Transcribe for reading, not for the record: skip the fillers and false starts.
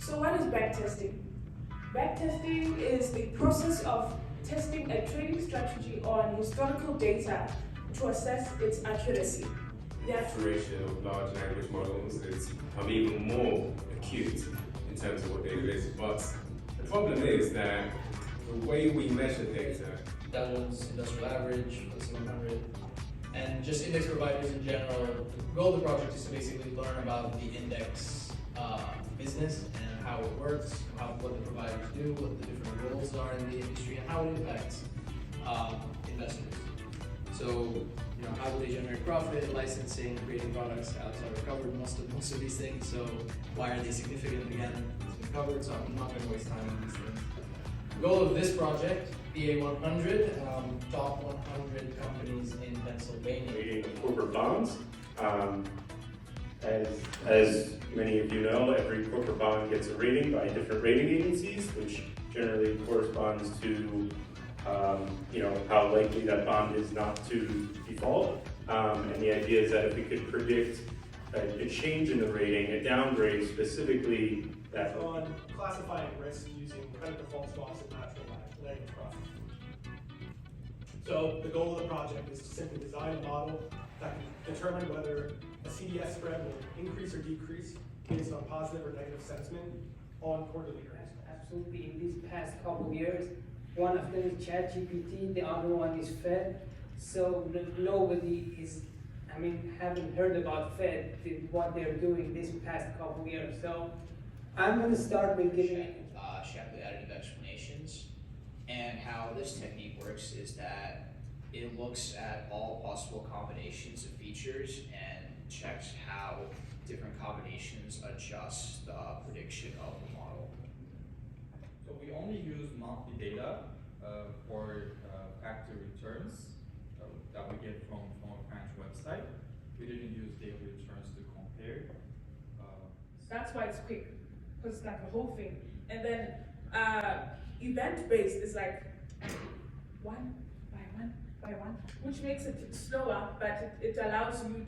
So what is backtesting? Backtesting is the process of testing a trading strategy on historical data to assess its accuracy. The proliferation of large language models has become even more acute in terms of what they do. But the problem is that the way we measure data, Dow Jones Industrial Average, FTSE 100, and just index providers in general. The goal of the project is to basically learn about the index business and how it works, what the providers do, what the different roles are in the industry, and how it impacts investors. So, how do they generate profit, licensing, creating products? Alex already covered most of these things. So, why are they significant? Again, it's been covered, so I'm not going to waste time on these things. The goal of this project, BA 100, top 100 companies in Pennsylvania. Rating of corporate bonds. As many of you know, every corporate bond gets a rating by different rating agencies, which generally corresponds to how likely that bond is not to default. And the idea is that if we could predict a change in the rating, a downgrade specifically, that on classifying risk using credit default swaps and natural language processing. So the goal of the project is to simply design a model that can determine whether a CDS spread will increase or decrease based on positive or negative sentiment on quarterly earnings. Absolutely. In these past couple of years, one of them is ChatGPT, the other one is Fed. So nobody is, haven't heard about Fed, what they're doing this past couple of years. So I'm going to start with giving Shapley additive explanations, and how this technique works is that it looks at all possible combinations of features and checks how different combinations adjust the prediction of the model. So we only use monthly data for factor returns that we get from a financial website. We didn't use daily returns to compare. That's why it's quick, because it's like a whole thing. And then event-based is like one by one by one, which makes it slower, but it allows you to